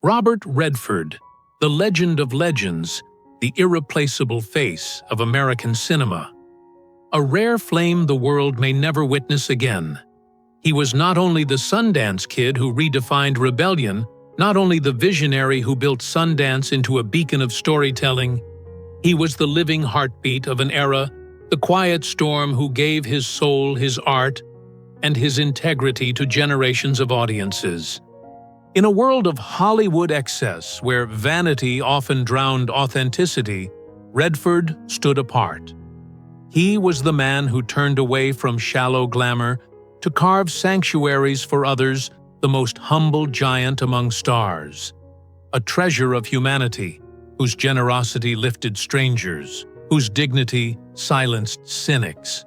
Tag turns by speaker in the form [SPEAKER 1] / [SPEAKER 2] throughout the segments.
[SPEAKER 1] Robert Redford, the legend of legends, the irreplaceable face of American cinema. A rare flame the world may never witness again. He was not only the Sundance Kid who redefined rebellion, not only the visionary who built Sundance into a beacon of storytelling, he was the living heartbeat of an era, the quiet storm who gave his soul, his art, and his integrity to generations of audiences. In a world of Hollywood excess, where vanity often drowned authenticity, Redford stood apart. He was the man who turned away from shallow glamour to carve sanctuaries for others, the most humble giant among stars. A treasure of humanity, whose generosity lifted strangers, whose dignity silenced cynics.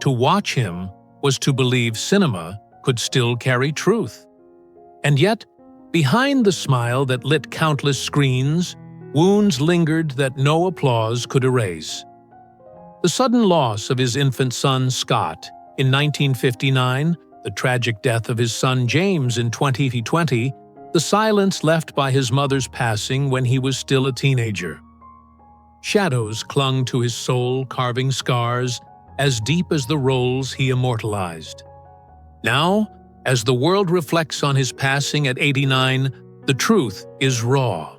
[SPEAKER 1] To watch him was to believe cinema could still carry truth. And yet, behind the smile that lit countless screens, wounds lingered that no applause could erase. The sudden loss of his infant son, Scott, in 1959, the tragic death of his son James in 2020, the silence left by his mother's passing when he was still a teenager. Shadows clung to his soul, carving scars as deep as the roles he immortalized. Now, as the world reflects on his passing at 89, the truth is raw.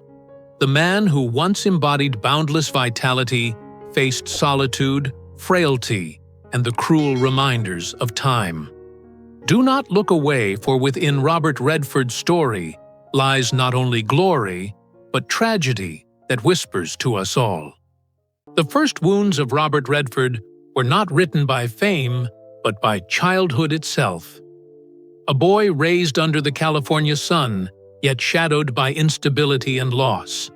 [SPEAKER 1] The man who once embodied boundless vitality faced solitude, frailty, and the cruel reminders of time. Do not look away, for within Robert Redford's story lies not only glory, but tragedy that whispers to us all. The first wounds of Robert Redford were not written by fame, but by childhood itself. A boy raised under the California sun, yet shadowed by instability and loss.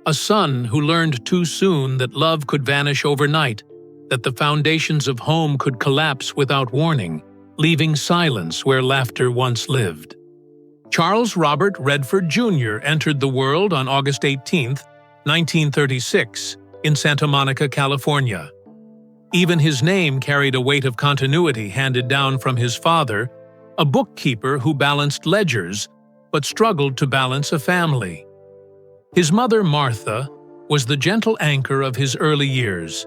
[SPEAKER 1] A son who learned too soon that love could vanish overnight, that the foundations of home could collapse without warning, leaving silence where laughter once lived. Charles Robert Redford Jr. entered the world on August 18, 1936, in Santa Monica, California. Even his name carried a weight of continuity handed down from his father, a bookkeeper who balanced ledgers but struggled to balance a family. His mother, Martha, was the gentle anchor of his early years,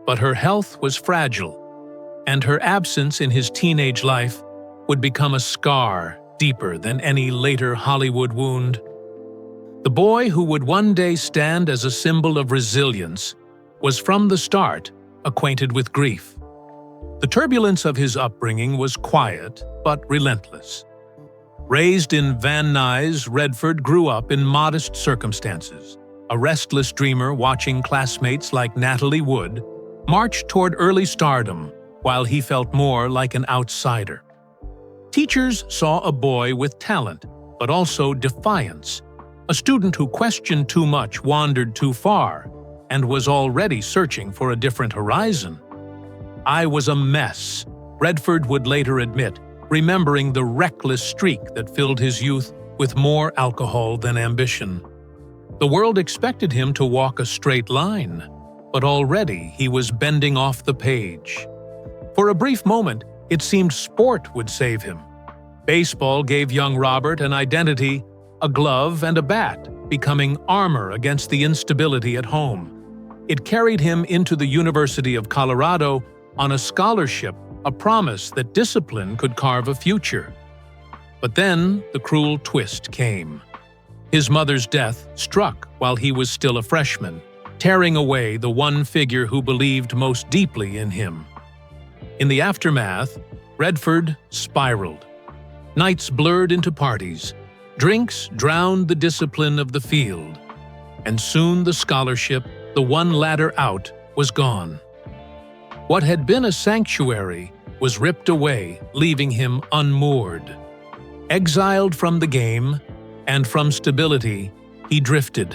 [SPEAKER 1] but her health was fragile, and her absence in his teenage life would become a scar deeper than any later Hollywood wound. The boy who would one day stand as a symbol of resilience was from the start acquainted with grief. The turbulence of his upbringing was quiet but relentless. Raised in Van Nuys, Redford grew up in modest circumstances. A restless dreamer watching classmates like Natalie Wood march toward early stardom while he felt more like an outsider. Teachers saw a boy with talent, but also defiance, a student who questioned too much, wandered too far, and was already searching for a different horizon. "I was a mess," Redford would later admit, remembering the reckless streak that filled his youth with more alcohol than ambition. The world expected him to walk a straight line, but already he was bending off the page. For a brief moment, it seemed sport would save him. Baseball gave young Robert an identity, a glove and a bat, becoming armor against the instability at home. It carried him into the University of Colorado on a scholarship, a promise that discipline could carve a future. But then the cruel twist came. His mother's death struck while he was still a freshman, tearing away the one figure who believed most deeply in him. In the aftermath, Redford spiraled. Nights blurred into parties. Drinks drowned the discipline of the field. And soon the scholarship, the one ladder out, was gone. What had been a sanctuary was ripped away, leaving him unmoored. Exiled from the game and from stability, he drifted.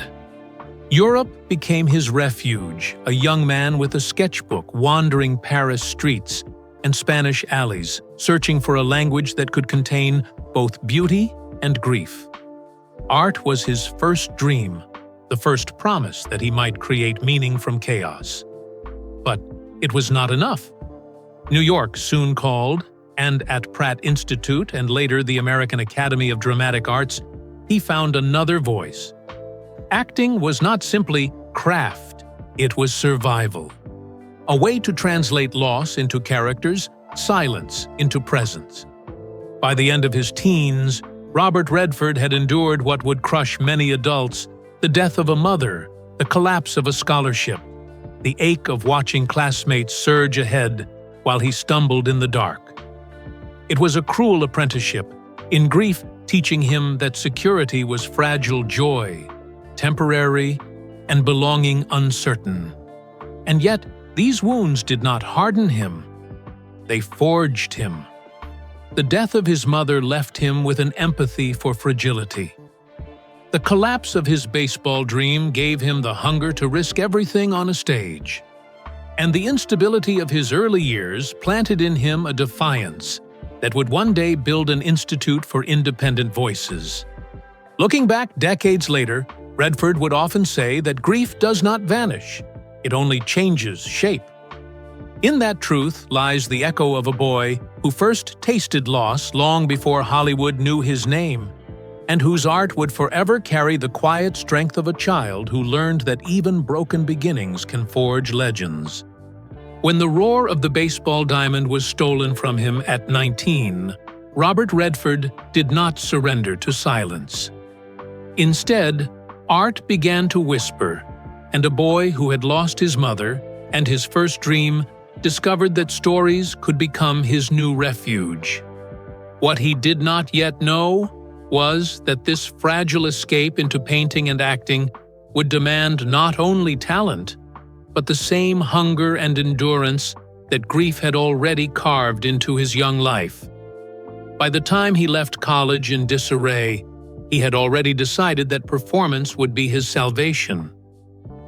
[SPEAKER 1] Europe became his refuge, a young man with a sketchbook wandering Paris streets and Spanish alleys, searching for a language that could contain both beauty and grief. Art was his first dream, the first promise that he might create meaning from chaos. But it was not enough. New York soon called, and at Pratt Institute and later the American Academy of Dramatic Arts, he found another voice. Acting was not simply craft, it was survival. A way to translate loss into characters, silence into presence. By the end of his teens, Robert Redford had endured what would crush many adults: the death of a mother, the collapse of a scholarship, the ache of watching classmates surge ahead while he stumbled in the dark. It was a cruel apprenticeship, in grief teaching him that security was fragile joy, temporary, and belonging uncertain. And yet, these wounds did not harden him. They forged him. The death of his mother left him with an empathy for fragility. The collapse of his baseball dream gave him the hunger to risk everything on a stage. And the instability of his early years planted in him a defiance that would one day build an institute for independent voices. Looking back decades later, Redford would often say that grief does not vanish, it only changes shape. In that truth lies the echo of a boy who first tasted loss long before Hollywood knew his name, and whose art would forever carry the quiet strength of a child who learned that even broken beginnings can forge legends. When the roar of the baseball diamond was stolen from him at 19, Robert Redford did not surrender to silence. Instead, art began to whisper, and a boy who had lost his mother and his first dream discovered that stories could become his new refuge. What he did not yet know was that this fragile escape into painting and acting would demand not only talent, but the same hunger and endurance that grief had already carved into his young life. By the time he left college in disarray, he had already decided that performance would be his salvation.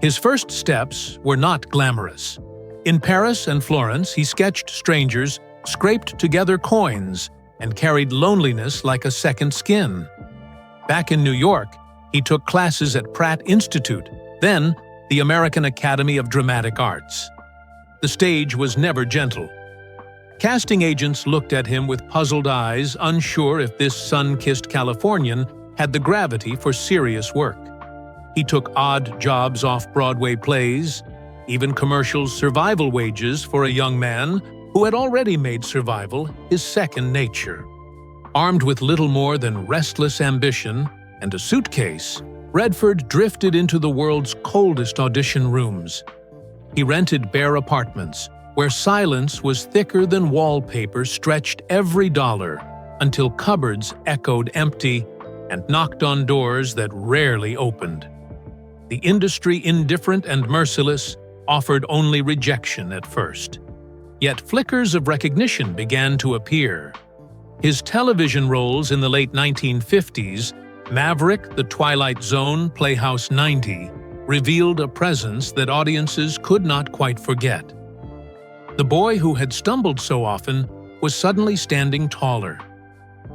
[SPEAKER 1] His first steps were not glamorous. In Paris and Florence, he sketched strangers, scraped together coins, and carried loneliness like a second skin. Back in New York, he took classes at Pratt Institute, then the American Academy of Dramatic Arts. The stage was never gentle. Casting agents looked at him with puzzled eyes, unsure if this sun-kissed Californian had the gravity for serious work. He took odd jobs off Broadway plays, even commercial survival wages for a young man who had already made survival his second nature. Armed with little more than restless ambition and a suitcase, Redford drifted into the world's coldest audition rooms. He rented bare apartments, where silence was thicker than wallpaper stretched every dollar, until cupboards echoed empty and knocked on doors that rarely opened. The industry, indifferent and merciless, offered only rejection at first. Yet flickers of recognition began to appear. His television roles in the late 1950s, Maverick, The Twilight Zone, Playhouse 90, revealed a presence that audiences could not quite forget. The boy who had stumbled so often was suddenly standing taller.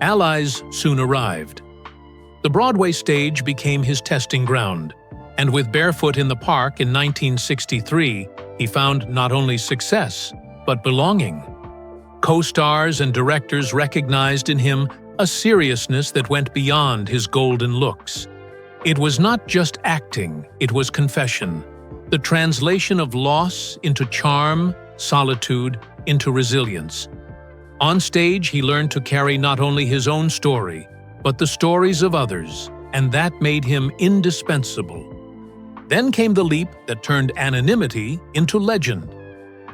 [SPEAKER 1] Allies soon arrived. The Broadway stage became his testing ground, and with Barefoot in the Park in 1963, he found not only success, but belonging. Co-stars and directors recognized in him a seriousness that went beyond his golden looks. It was not just acting, it was confession, the translation of loss into charm, solitude into resilience. On stage, he learned to carry not only his own story, but the stories of others, and that made him indispensable. Then came the leap that turned anonymity into legend.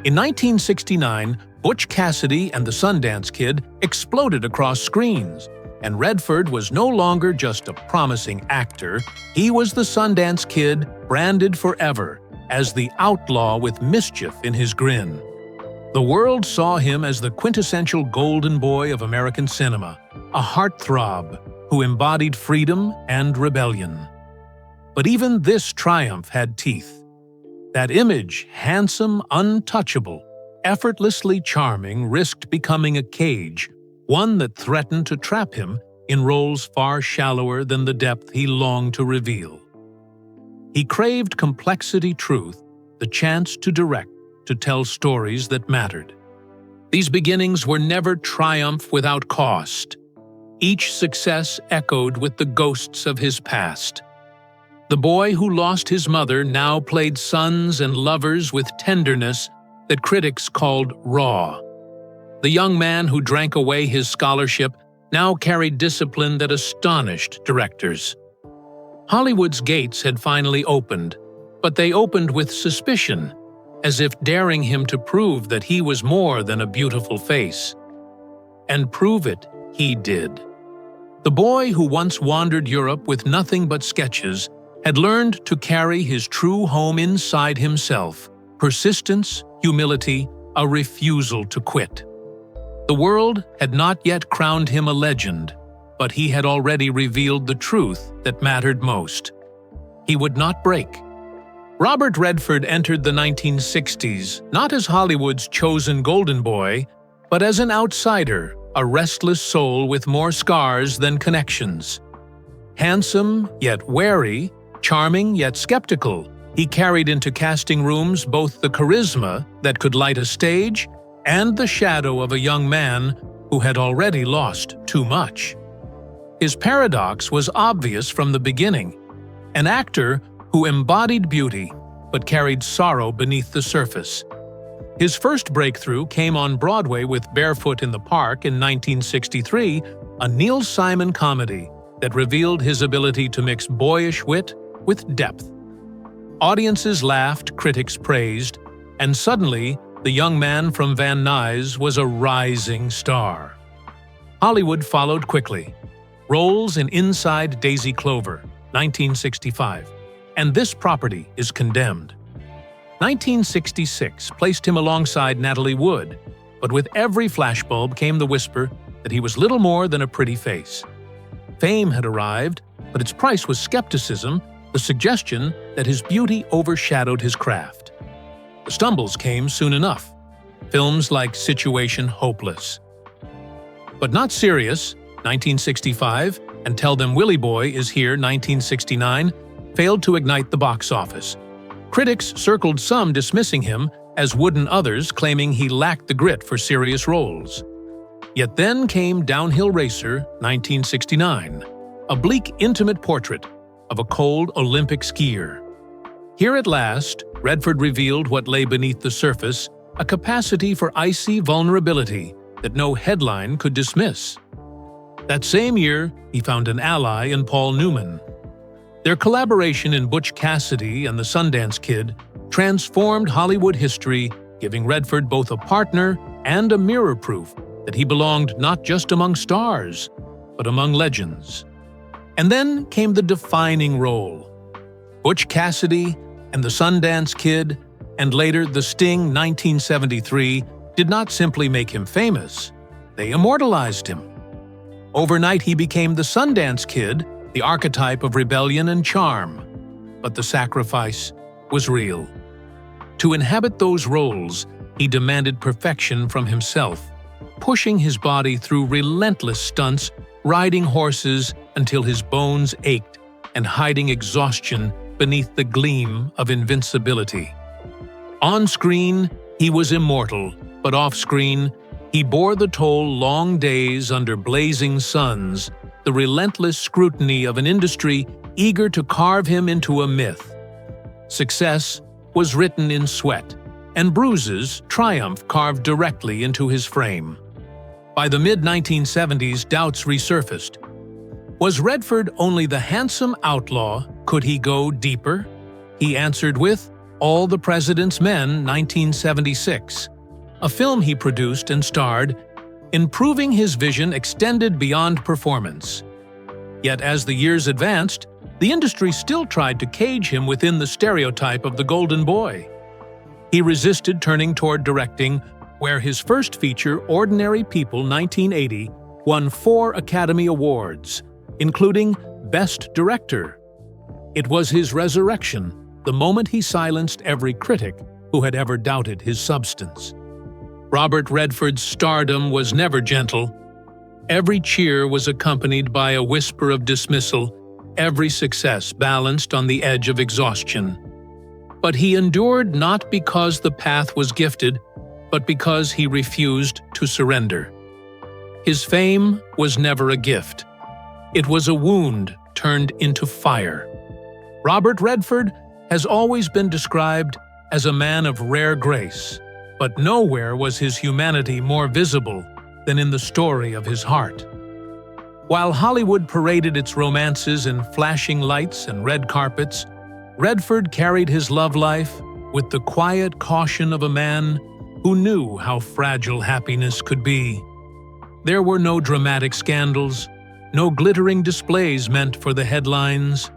[SPEAKER 1] In 1969, Butch Cassidy and the Sundance Kid exploded across screens, and Redford was no longer just a promising actor, he was the Sundance Kid, branded forever as the outlaw with mischief in his grin. The world saw him as the quintessential golden boy of American cinema, a heartthrob who embodied freedom and rebellion. But even this triumph had teeth. That image, handsome, untouchable, effortlessly charming, risked becoming a cage, one that threatened to trap him in roles far shallower than the depth he longed to reveal. He craved complexity, truth, the chance to direct, to tell stories that mattered. These beginnings were never triumph without cost. Each success echoed with the ghosts of his past. The boy who lost his mother now played sons and lovers with tenderness that critics called raw. The young man who drank away his scholarship now carried discipline that astonished directors. Hollywood's gates had finally opened, but they opened with suspicion, as if daring him to prove that he was more than a beautiful face. And prove it he did. The boy who once wandered Europe with nothing but sketches had learned to carry his true home inside himself: persistence, humility, a refusal to quit. The world had not yet crowned him a legend, but he had already revealed the truth that mattered most. He would not break. Robert Redford entered the 1960s not as Hollywood's chosen golden boy, but as an outsider, a restless soul with more scars than connections. Handsome yet wary, charming yet skeptical, he carried into casting rooms both the charisma that could light a stage and the shadow of a young man who had already lost too much. His paradox was obvious from the beginning: an actor who embodied beauty but carried sorrow beneath the surface. His first breakthrough came on Broadway with Barefoot in the Park in 1963, a Neil Simon comedy that revealed his ability to mix boyish wit with depth. Audiences laughed, critics praised, and suddenly the young man from Van Nuys was a rising star. Hollywood followed quickly. Roles in Inside Daisy Clover, 1965, and This Property is Condemned. 1966 placed him alongside Natalie Wood, but with every flashbulb came the whisper that he was little more than a pretty face. Fame had arrived, but its price was skepticism, the suggestion that his beauty overshadowed his craft. The stumbles came soon enough. Films like Situation Hopeless. But Not Serious, 1965, and Tell Them Willie Boy Is Here, 1969, failed to ignite the box office. Critics circled some dismissing him as wooden, others claiming he lacked the grit for serious roles. Yet then came Downhill Racer, 1969, a bleak, intimate portrait of a cold Olympic skier. Here at last, Redford revealed what lay beneath the surface: a capacity for icy vulnerability that no headline could dismiss. That same year, he found an ally in Paul Newman. Their collaboration in Butch Cassidy and the Sundance Kid transformed Hollywood history, giving Redford both a partner and a mirror proof that he belonged not just among stars, but among legends. And then came the defining role. Butch Cassidy and the Sundance Kid, and later The Sting 1973, did not simply make him famous, they immortalized him. Overnight he became the Sundance Kid, the archetype of rebellion and charm. But the sacrifice was real. To inhabit those roles, he demanded perfection from himself, pushing his body through relentless stunts, riding horses until his bones ached, and hiding exhaustion beneath the gleam of invincibility. On screen, he was immortal, but off-screen, he bore the toll: long days under blazing suns, the relentless scrutiny of an industry eager to carve him into a myth. Success was written in sweat, and bruises, triumph carved directly into his frame. By the mid-1970s, doubts resurfaced. Was Redford only the handsome outlaw? Could he go deeper? He answered with All the President's Men, 1976, a film he produced and starred in. Proving his vision extended beyond performance. Yet as the years advanced, the industry still tried to cage him within the stereotype of the golden boy. He resisted turning toward directing, where his first feature, Ordinary People, 1980, won 4 Academy Awards, including Best Director. It was his resurrection, the moment he silenced every critic who had ever doubted his substance. Robert Redford's stardom was never gentle. Every cheer was accompanied by a whisper of dismissal, every success balanced on the edge of exhaustion. But he endured not because the path was gifted, but because he refused to surrender. His fame was never a gift. It was a wound turned into fire. Robert Redford has always been described as a man of rare grace, but nowhere was his humanity more visible than in the story of his heart. While Hollywood paraded its romances in flashing lights and red carpets, Redford carried his love life with the quiet caution of a man who knew how fragile happiness could be. There were no dramatic scandals, no glittering displays meant for the headlines.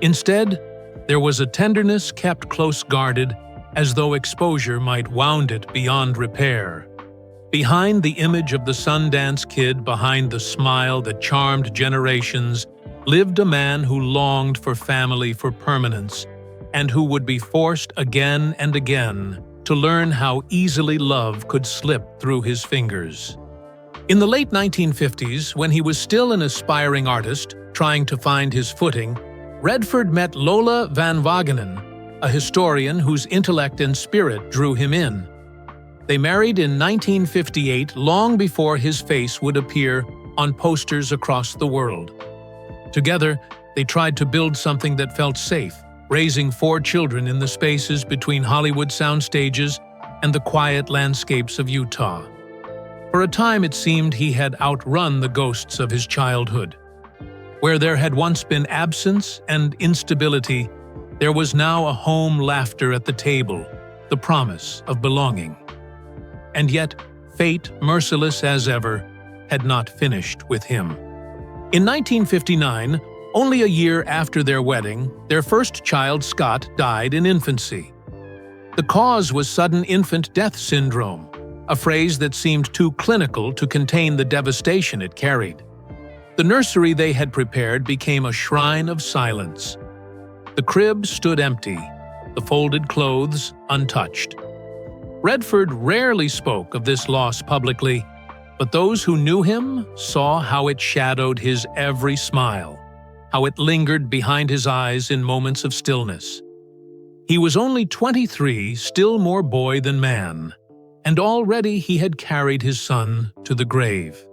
[SPEAKER 1] Instead, there was a tenderness kept close guarded, as though exposure might wound it beyond repair. Behind the image of the Sundance Kid, behind the smile that charmed generations, lived a man who longed for family, for permanence, and who would be forced again and again to learn how easily love could slip through his fingers. In the late 1950s, when he was still an aspiring artist trying to find his footing, Redford met Lola Van Wagenen, a historian whose intellect and spirit drew him in. They married in 1958, long before his face would appear on posters across the world. Together, they tried to build something that felt safe, raising 4 children in the spaces between Hollywood soundstages and the quiet landscapes of Utah. For a time, it seemed he had outrun the ghosts of his childhood. Where there had once been absence and instability, there was now a home laughter at the table, the promise of belonging. And yet, fate, merciless as ever, had not finished with him. In 1959, only a year after their wedding, their first child, Scott, died in infancy. The cause was sudden infant death syndrome, a phrase that seemed too clinical to contain the devastation it carried. The nursery they had prepared became a shrine of silence. The crib stood empty, the folded clothes untouched. Redford rarely spoke of this loss publicly, but those who knew him saw how it shadowed his every smile, how it lingered behind his eyes in moments of stillness. He was only 23, still more boy than man, and already he had carried his son to the grave.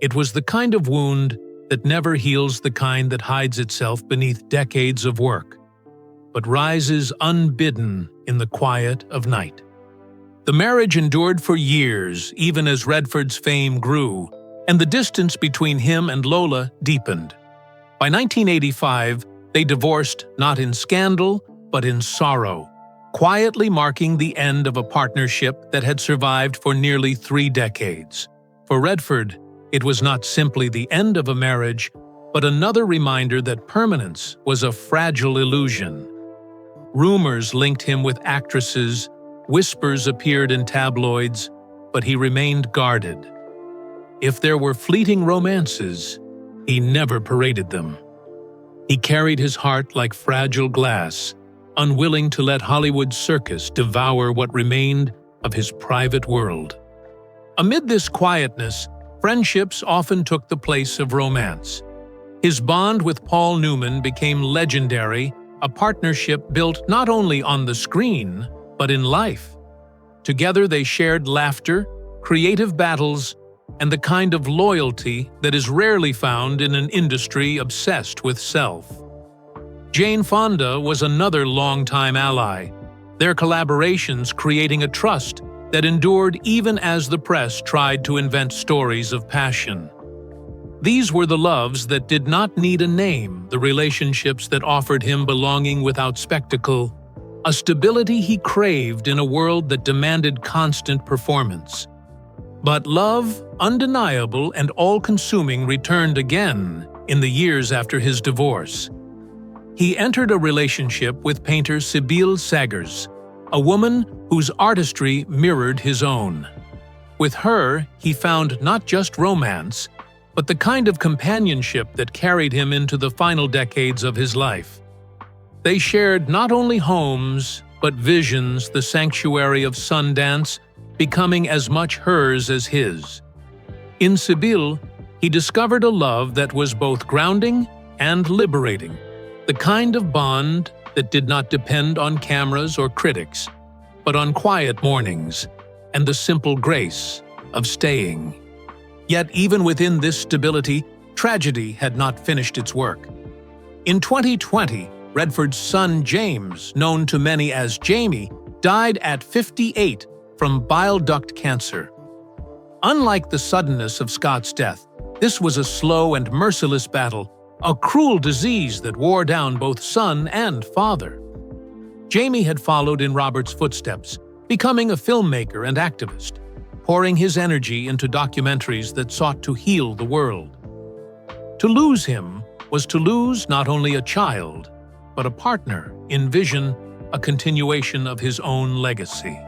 [SPEAKER 1] It was the kind of wound that never heals, the kind that hides itself beneath decades of work, but rises unbidden in the quiet of night. The marriage endured for years, even as Redford's fame grew, and the distance between him and Lola deepened. By 1985, they divorced not in scandal, but in sorrow, quietly marking the end of a partnership that had survived for nearly 3 decades. For Redford, it was not simply the end of a marriage, but another reminder that permanence was a fragile illusion. Rumors linked him with actresses, whispers appeared in tabloids, but he remained guarded. If there were fleeting romances, he never paraded them. He carried his heart like fragile glass, unwilling to let Hollywood's circus devour what remained of his private world. Amid this quietness, friendships often took the place of romance. His bond with Paul Newman became legendary, a partnership built not only on the screen, but in life. Together they shared laughter, creative battles, and the kind of loyalty that is rarely found in an industry obsessed with self. Jane Fonda was another longtime ally, their collaborations creating a trust that endured even as the press tried to invent stories of passion. These were the loves that did not need a name, the relationships that offered him belonging without spectacle, a stability he craved in a world that demanded constant performance. But love, undeniable and all-consuming, returned again in the years after his divorce. He entered a relationship with painter Sybil Sagers, a woman whose artistry mirrored his own. With her, he found not just romance, but the kind of companionship that carried him into the final decades of his life. They shared not only homes, but visions, the sanctuary of Sundance becoming as much hers as his. In Sybil, he discovered a love that was both grounding and liberating, the kind of bond that did not depend on cameras or critics, but on quiet mornings and the simple grace of staying. Yet even within this stability, tragedy had not finished its work. In 2020, Redford's son James, known to many as Jamie, died at 58 from bile duct cancer. Unlike the suddenness of Scott's death, this was a slow and merciless battle, a cruel disease that wore down both son and father. Jamie had followed in Robert's footsteps, becoming a filmmaker and activist, pouring his energy into documentaries that sought to heal the world. To lose him was to lose not only a child, but a partner in vision, a continuation of his own legacy.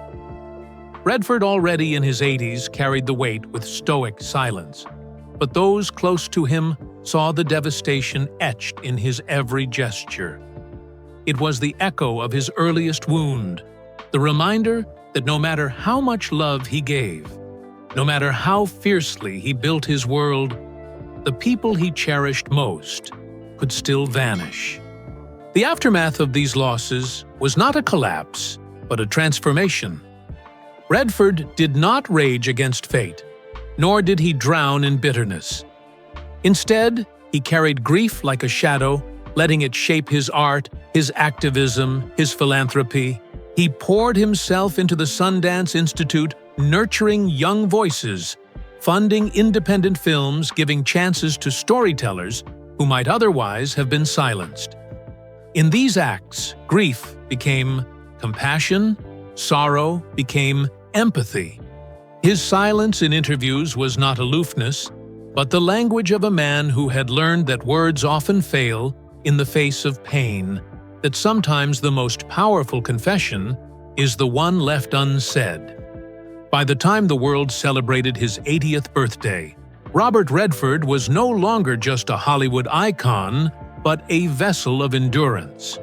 [SPEAKER 1] Redford, already in his 80s, carried the weight with stoic silence, but those close to him saw the devastation etched in his every gesture. It was the echo of his earliest wound, the reminder that no matter how much love he gave, no matter how fiercely he built his world, the people he cherished most could still vanish. The aftermath of these losses was not a collapse, but a transformation. Redford did not rage against fate, nor did he drown in bitterness. Instead, he carried grief like a shadow, letting it shape his art, his activism, his philanthropy. He poured himself into the Sundance Institute, nurturing young voices, funding independent films, giving chances to storytellers who might otherwise have been silenced. In these acts, grief became compassion, sorrow became empathy. His silence in interviews was not aloofness, but the language of a man who had learned that words often fail in the face of pain, that sometimes the most powerful confession is the one left unsaid. By the time the world celebrated his 80th birthday, Robert Redford was no longer just a Hollywood icon, but a vessel of endurance.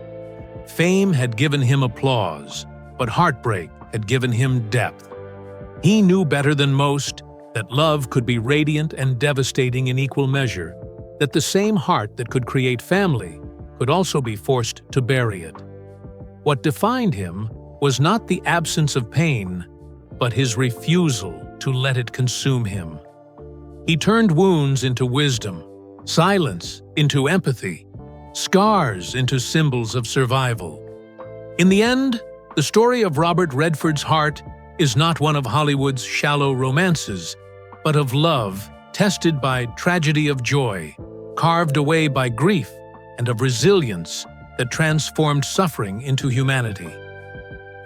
[SPEAKER 1] Fame had given him applause, but heartbreak had given him depth. He knew better than most that love could be radiant and devastating in equal measure, that the same heart that could create family could also be forced to bury it. What defined him was not the absence of pain, but his refusal to let it consume him. He turned wounds into wisdom, silence into empathy, scars into symbols of survival. In the end, the story of Robert Redford's heart is not one of Hollywood's shallow romances, but of love tested by tragedy, of joy carved away by grief, and of resilience that transformed suffering into humanity.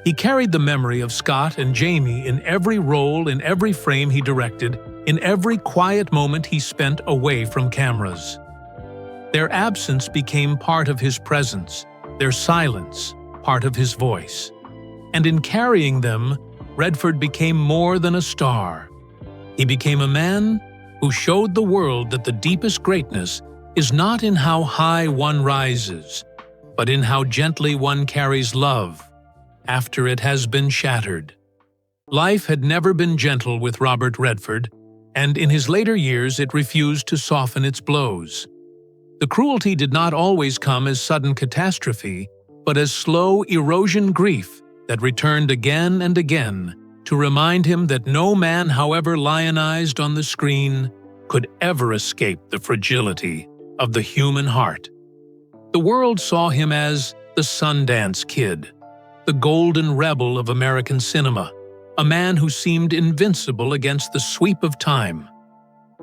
[SPEAKER 1] He carried the memory of Scott and Jamie in every role, in every frame he directed, in every quiet moment he spent away from cameras. Their absence became part of his presence, their silence part of his voice. And in carrying them, Redford became more than a star. He became a man who showed the world that the deepest greatness is not in how high one rises, but in how gently one carries love after it has been shattered. Life had never been gentle with Robert Redford, and in his later years it refused to soften its blows. The cruelty did not always come as sudden catastrophe, but as slow erosion grief that returned again and again to remind him that no man, however lionized on the screen, could ever escape the fragility of the human heart. The world saw him as the Sundance Kid, the golden rebel of American cinema, a man who seemed invincible against the sweep of time.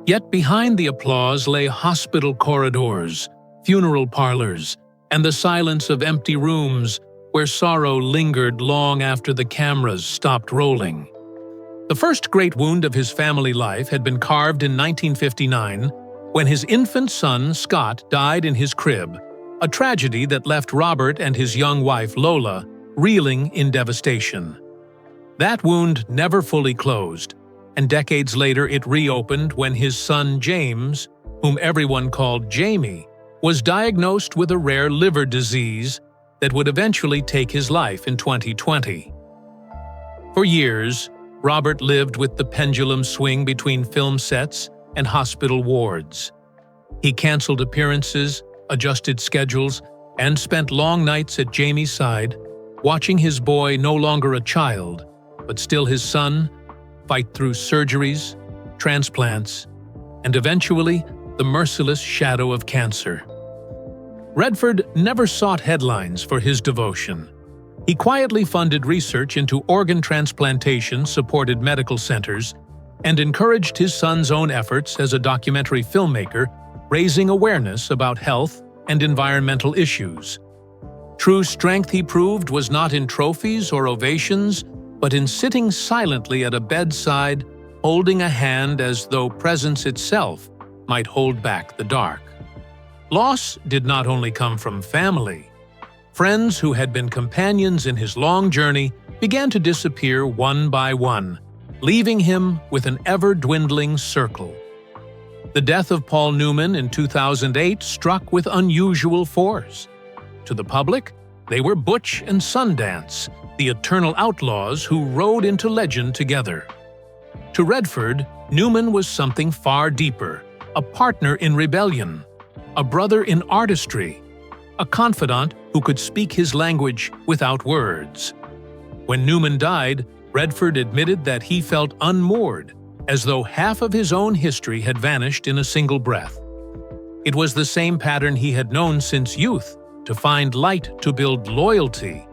[SPEAKER 1] Yet behind the applause lay hospital corridors, funeral parlors, and the silence of empty rooms where sorrow lingered long after the cameras stopped rolling. The first great wound of his family life had been carved in 1959 when his infant son, Scott, died in his crib, a tragedy that left Robert and his young wife, Lola, reeling in devastation. That wound never fully closed, and decades later it reopened when his son James, whom everyone called Jamie, was diagnosed with a rare liver disease that would eventually take his life in 2020. For years, Robert lived with the pendulum swing between film sets and hospital wards. He canceled appearances, adjusted schedules, and spent long nights at Jamie's side, watching his boy, no longer a child, but still his son, fight through surgeries, transplants, and eventually the merciless shadow of cancer. Redford never sought headlines for his devotion. He quietly funded research into organ transplantation-supported medical centers and encouraged his son's own efforts as a documentary filmmaker, raising awareness about health and environmental issues. True strength, he proved, was not in trophies or ovations, but in sitting silently at a bedside, holding a hand as though presence itself might hold back the dark. Loss did not only come from family. Friends who had been companions in his long journey began to disappear one by one, leaving him with an ever-dwindling circle. The death of Paul Newman in 2008 struck with unusual force. To the public, they were Butch and Sundance, the eternal outlaws who rode into legend together. To Redford, Newman was something far deeper, a partner in rebellion, a brother in artistry, a confidant who could speak his language without words. When Newman died, Redford admitted that he felt unmoored, as though half of his own history had vanished in a single breath. It was the same pattern he had known since youth, to find light to build loyalty,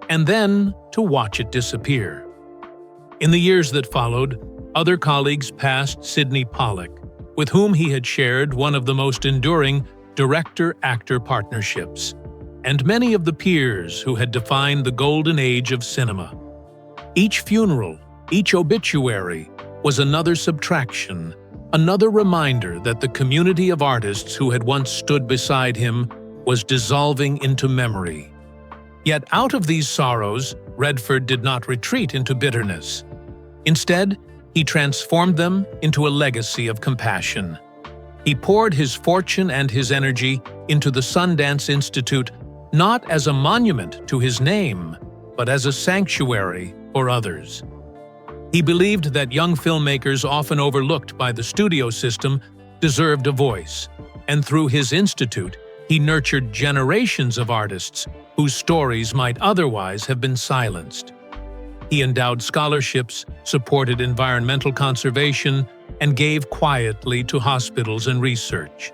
[SPEAKER 1] and then to watch it disappear. In the years that followed, other colleagues passed Sidney Pollack, with whom he had shared one of the most enduring director-actor partnerships, and many of the peers who had defined the golden age of cinema. Each funeral, each obituary, was another subtraction, another reminder that the community of artists who had once stood beside him was dissolving into memory. Yet out of these sorrows, Redford did not retreat into bitterness. Instead, he transformed them into a legacy of compassion. He poured his fortune and his energy into the Sundance Institute, not as a monument to his name, but as a sanctuary for others. He believed that young filmmakers, often overlooked by the studio system, deserved a voice, and through his institute, he nurtured generations of artists whose stories might otherwise have been silenced. He endowed scholarships, supported environmental conservation, and gave quietly to hospitals and research.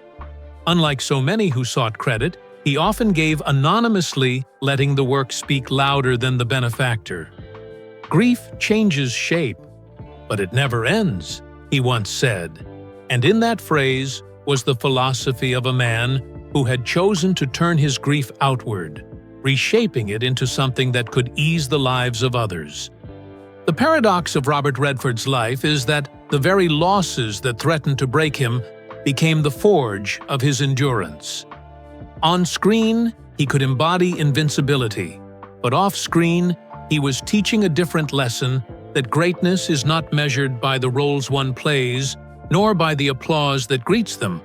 [SPEAKER 1] Unlike so many who sought credit, he often gave anonymously, letting the work speak louder than the benefactor. "Grief changes shape, but it never ends," he once said. And in that phrase was the philosophy of a man who had chosen to turn his grief outward, reshaping it into something that could ease the lives of others. The paradox of Robert Redford's life is that the very losses that threatened to break him became the forge of his endurance. On screen, he could embody invincibility, but off-screen, he was teaching a different lesson: that greatness is not measured by the roles one plays, nor by the applause that greets them,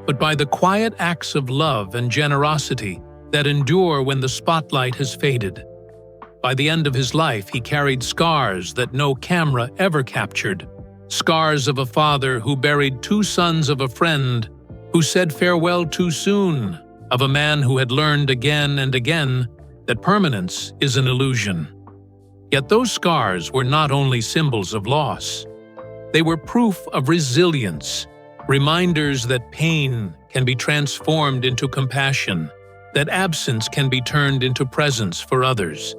[SPEAKER 1] but by the quiet acts of love and generosity that endure when the spotlight has faded. By the end of his life, he carried scars that no camera ever captured. Scars of a father who buried two sons, of a friend who said farewell too soon, of a man who had learned again and again that permanence is an illusion. Yet those scars were not only symbols of loss. They were proof of resilience, reminders that pain can be transformed into compassion, that absence can be turned into presence for others.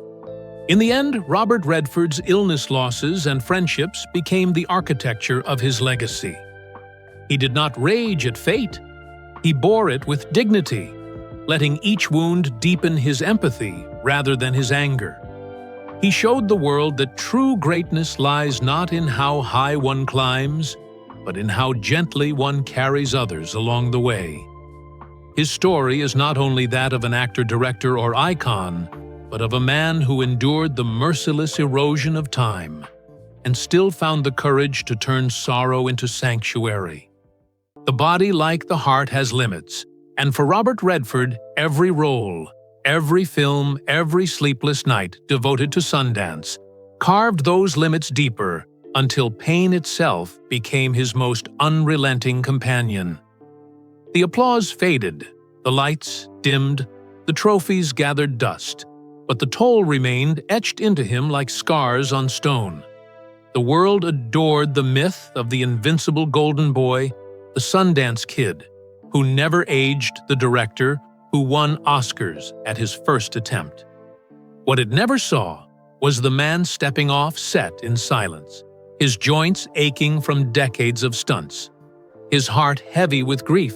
[SPEAKER 1] In the end, Robert Redford's illness losses and friendships became the architecture of his legacy. He did not rage at fate. He bore it with dignity, letting each wound deepen his empathy rather than his anger. He showed the world that true greatness lies not in how high one climbs, but in how gently one carries others along the way. His story is not only that of an actor, director, or icon, but of a man who endured the merciless erosion of time and still found the courage to turn sorrow into sanctuary. The body, like the heart, has limits, and for Robert Redford, every role, every film, every sleepless night devoted to Sundance carved those limits deeper until pain itself became his most unrelenting companion. The applause faded, the lights dimmed, the trophies gathered dust, but the toll remained etched into him like scars on stone. The world adored the myth of the invincible golden boy, the Sundance Kid, who never aged, the director who won Oscars at his first attempt. What it never saw was the man stepping off set in silence, his joints aching from decades of stunts, his heart heavy with grief,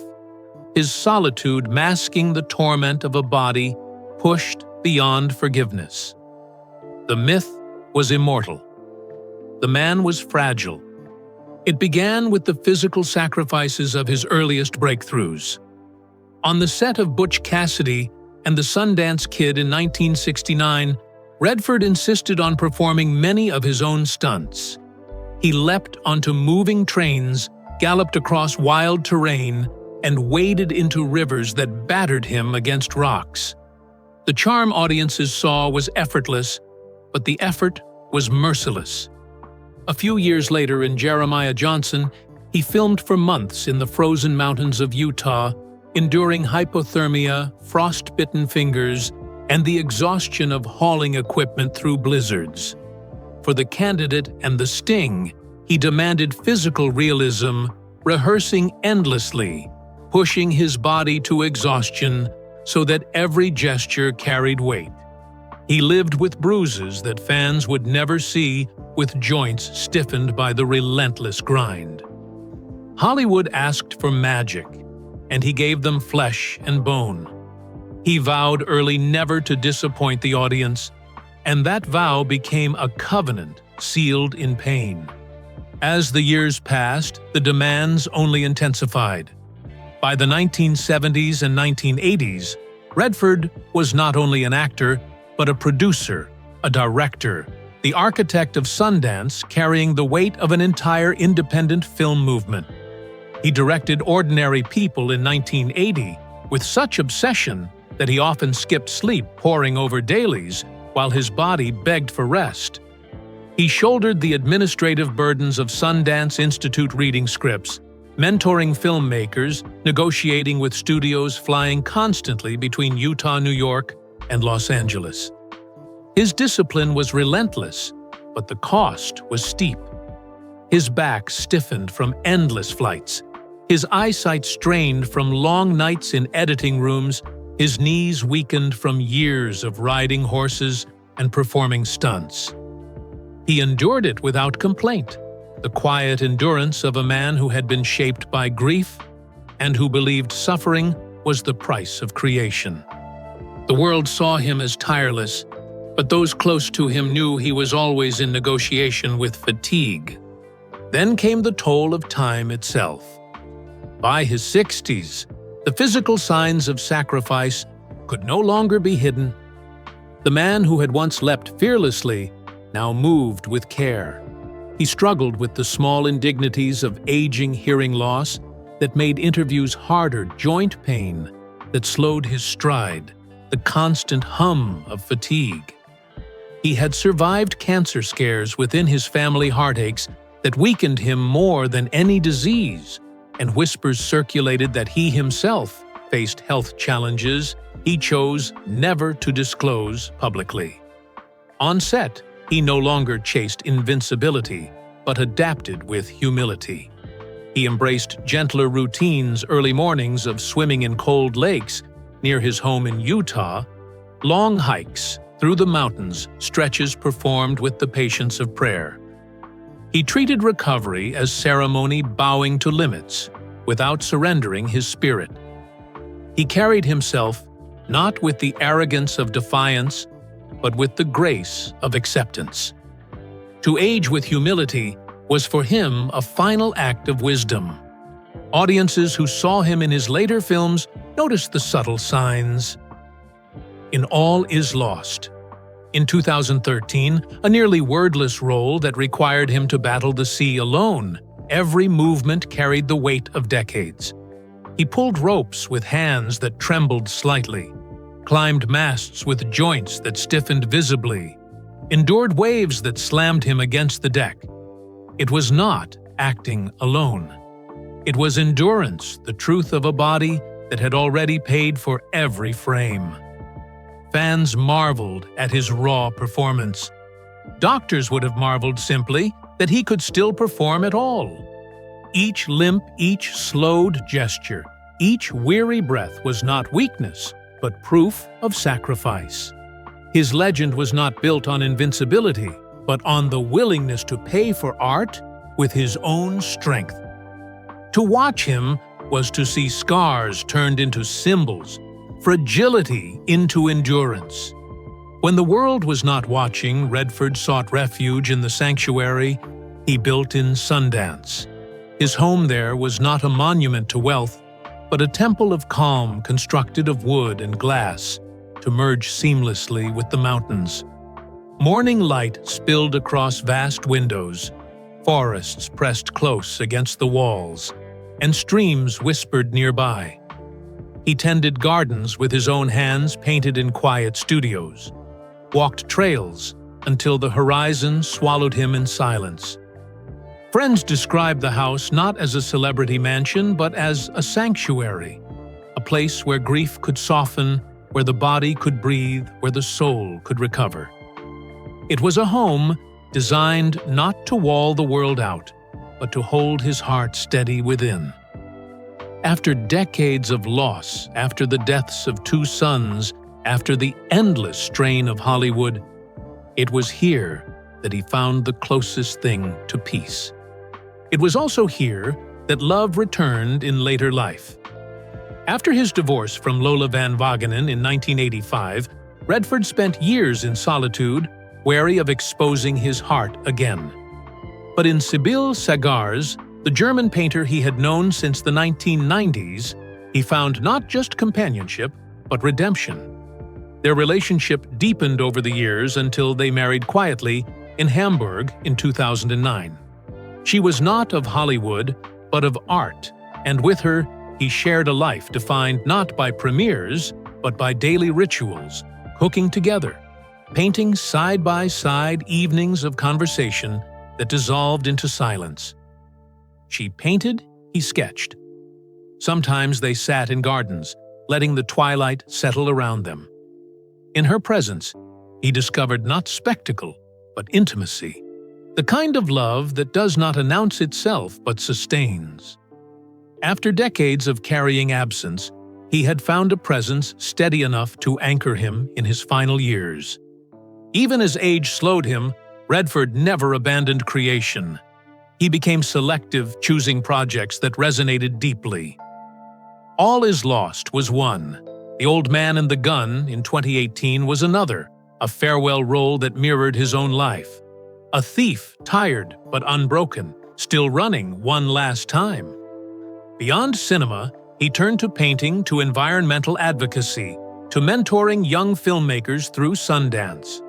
[SPEAKER 1] his solitude masking the torment of a body pushed beyond forgiveness. The myth was immortal. The man was fragile. It began with the physical sacrifices of his earliest breakthroughs. On the set of Butch Cassidy and the Sundance Kid in 1969, Redford insisted on performing many of his own stunts. He leapt onto moving trains, galloped across wild terrain, and waded into rivers that battered him against rocks. The charm audiences saw was effortless, but the effort was merciless. A few years later in Jeremiah Johnson, he filmed for months in the frozen mountains of Utah, enduring hypothermia, frost-bitten fingers, and the exhaustion of hauling equipment through blizzards. For the candidate and the sting, he demanded physical realism, rehearsing endlessly, pushing his body to exhaustion so that every gesture carried weight. He lived with bruises that fans would never see, with joints stiffened by the relentless grind. Hollywood asked for magic, and he gave them flesh and bone. He vowed early never to disappoint the audience, and that vow became a covenant sealed in pain. As the years passed, the demands only intensified. By the 1970s and 1980s, Redford was not only an actor, but a producer, a director, the architect of Sundance, carrying the weight of an entire independent film movement. He directed Ordinary People in 1980 with such obsession that he often skipped sleep poring over dailies while his body begged for rest. He shouldered the administrative burdens of Sundance Institute reading scripts, mentoring filmmakers, negotiating with studios, flying constantly between Utah, New York, and Los Angeles. His discipline was relentless, but the cost was steep. His back stiffened from endless flights, his eyesight strained from long nights in editing rooms, his knees weakened from years of riding horses and performing stunts. He endured it without complaint, the quiet endurance of a man who had been shaped by grief and who believed suffering was the price of creation. The world saw him as tireless, but those close to him knew he was always in negotiation with fatigue. Then came the toll of time itself. By his 60s, the physical signs of sacrifice could no longer be hidden. The man who had once leapt fearlessly now moved with care. He struggled with the small indignities of aging hearing loss that made interviews harder, joint pain that slowed his stride, the constant hum of fatigue. He had survived cancer scares within his family heartaches that weakened him more than any disease, and whispers circulated that he himself faced health challenges he chose never to disclose publicly. On set, he no longer chased invincibility, but adapted with humility. He embraced gentler routines, early mornings of swimming in cold lakes near his home in Utah, long hikes through the mountains, stretches performed with the patience of prayer. He treated recovery as ceremony, bowing to limits, without surrendering his spirit. He carried himself not with the arrogance of defiance, but with the grace of acceptance. To age with humility was for him a final act of wisdom. Audiences who saw him in his later films noticed the subtle signs. In All Is Lost, in 2013, a nearly wordless role that required him to battle the sea alone, every movement carried the weight of decades. He pulled ropes with hands that trembled slightly, climbed masts with joints that stiffened visibly, endured waves that slammed him against the deck. It was not acting alone. It was endurance, the truth of a body that had already paid for every frame. Fans marveled at his raw performance. Doctors would have marveled simply that he could still perform at all. Each limp, each slowed gesture, each weary breath was not weakness, but proof of sacrifice. His legend was not built on invincibility, but on the willingness to pay for art with his own strength. To watch him was to see scars turned into symbols, fragility into endurance. When the world was not watching, Redford sought refuge in the sanctuary he built in Sundance. His home there was not a monument to wealth, but a temple of calm constructed of wood and glass to merge seamlessly with the mountains. Morning light spilled across vast windows, forests pressed close against the walls, and streams whispered nearby. He tended gardens with his own hands painted in quiet studios, walked trails until the horizon swallowed him in silence. Friends described the house not as a celebrity mansion, but as a sanctuary, a place where grief could soften, where the body could breathe, where the soul could recover. It was a home designed not to wall the world out, but to hold his heart steady within. After decades of loss, after the deaths of 2 sons, after the endless strain of Hollywood, it was here that he found the closest thing to peace. It was also here that love returned in later life. After his divorce from Lola Van Wagenen in 1985, Redford spent years in solitude, wary of exposing his heart again. But in Sibylle Sagars, the German painter he had known since the 1990s, he found not just companionship, but redemption. Their relationship deepened over the years until they married quietly in Hamburg in 2009. She was not of Hollywood, but of art, and with her, he shared a life defined not by premieres, but by daily rituals, cooking together, painting side by side evenings of conversation that dissolved into silence. She painted, he sketched. Sometimes they sat in gardens, letting the twilight settle around them. In her presence, he discovered not spectacle, but intimacy. The kind of love that does not announce itself but sustains. After decades of carrying absence, he had found a presence steady enough to anchor him in his final years. Even as age slowed him, Redford never abandoned creation. He became selective, choosing projects that resonated deeply. All Is Lost was one. The Old Man and the Gun in 2018 was another, a farewell role that mirrored his own life. A thief, tired but unbroken, still running one last time. Beyond cinema, he turned to painting, to environmental advocacy, to mentoring young filmmakers through Sundance.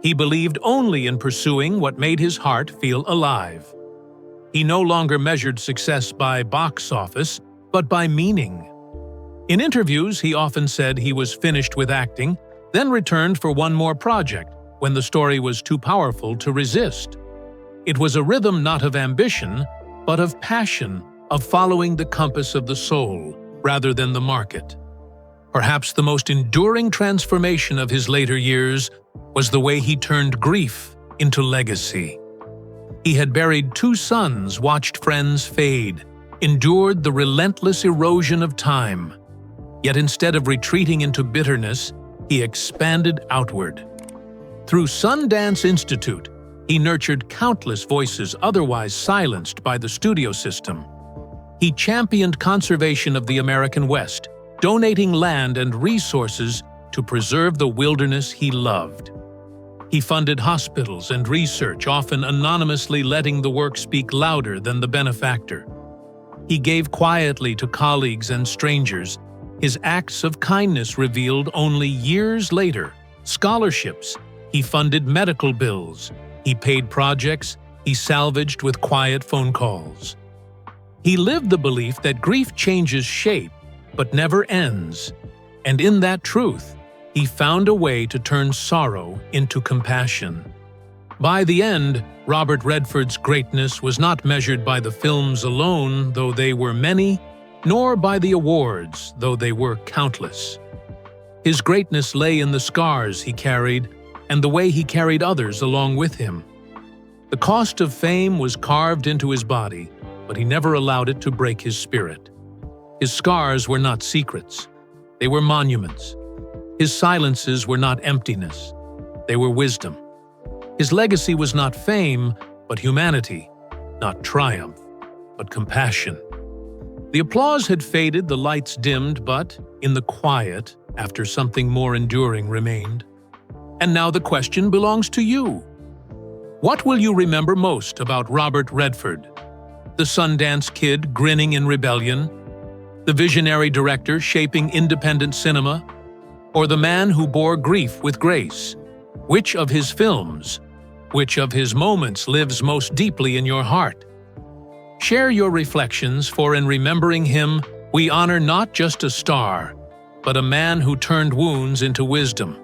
[SPEAKER 1] He believed only in pursuing what made his heart feel alive. He no longer measured success by box office, but by meaning. In interviews, he often said he was finished with acting, then returned for one more project when the story was too powerful to resist. It was a rhythm not of ambition, but of passion, of following the compass of the soul rather than the market. Perhaps the most enduring transformation of his later years was the way he turned grief into legacy. He had buried 2 sons, watched friends fade, endured the relentless erosion of time. Yet instead of retreating into bitterness, he expanded outward. Through Sundance Institute, he nurtured countless voices otherwise silenced by the studio system. He championed conservation of the American West, donating land and resources to preserve the wilderness he loved. He funded hospitals and research, often anonymously letting the work speak louder than the benefactor. He gave quietly to colleagues and strangers, his acts of kindness revealed only years later. Scholarships, he funded medical bills, he paid projects, he salvaged with quiet phone calls. He lived the belief that grief changes shape, but never ends, and in that truth, he found a way to turn sorrow into compassion. By the end, Robert Redford's greatness was not measured by the films alone, though they were many, nor by the awards, though they were countless. His greatness lay in the scars he carried and the way he carried others along with him. The cost of fame was carved into his body, but he never allowed it to break his spirit. His scars were not secrets. They were monuments. His silences were not emptiness. They were wisdom. His legacy was not fame, but humanity, not triumph, but compassion. The applause had faded, the lights dimmed, but in the quiet, after something more enduring remained. And now the question belongs to you. What will you remember most about Robert Redford? The Sundance Kid grinning in rebellion? The visionary director shaping independent cinema? Or the man who bore grief with grace? Which of his films, which of his moments lives most deeply in your heart? Share your reflections, for in remembering him, we honor not just a star, but a man who turned wounds into wisdom,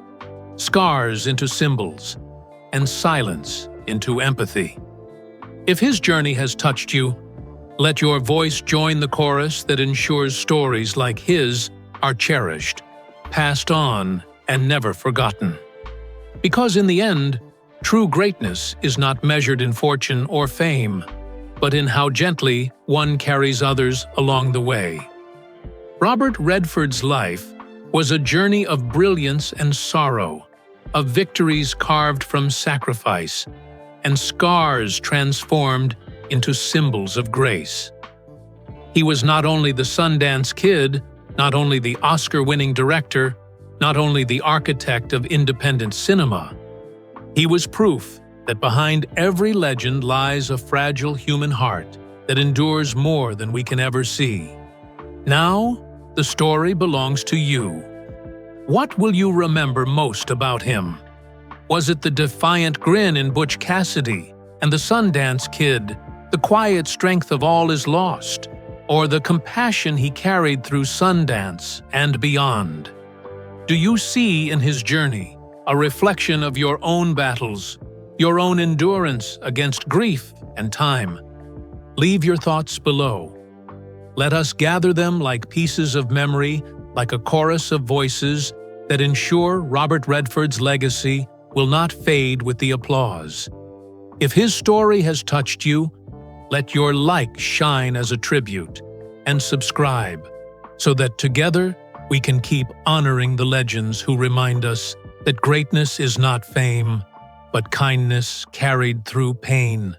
[SPEAKER 1] scars into symbols, and silence into empathy. If his journey has touched you, let your voice join the chorus that ensures stories like his are cherished, passed on, and never forgotten. Because in the end, true greatness is not measured in fortune or fame, but in how gently one carries others along the way. Robert Redford's life was a journey of brilliance and sorrow, of victories carved from sacrifice, and scars transformed into symbols of grace. He was not only the Sundance Kid, not only the Oscar-winning director, not only the architect of independent cinema. He was proof that behind every legend lies a fragile human heart that endures more than we can ever see. Now, the story belongs to you. What will you remember most about him? Was it the defiant grin in Butch Cassidy and the Sundance Kid, the quiet strength of all is lost, or the compassion he carried through Sundance and beyond? Do you see in his journey a reflection of your own battles, your own endurance against grief and time? Leave your thoughts below. Let us gather them like pieces of memory, like a chorus of voices that ensure Robert Redford's legacy will not fade with the applause. If his story has touched you, let your like shine as a tribute, and subscribe, so that together we can keep honoring the legends who remind us that greatness is not fame, but kindness carried through pain.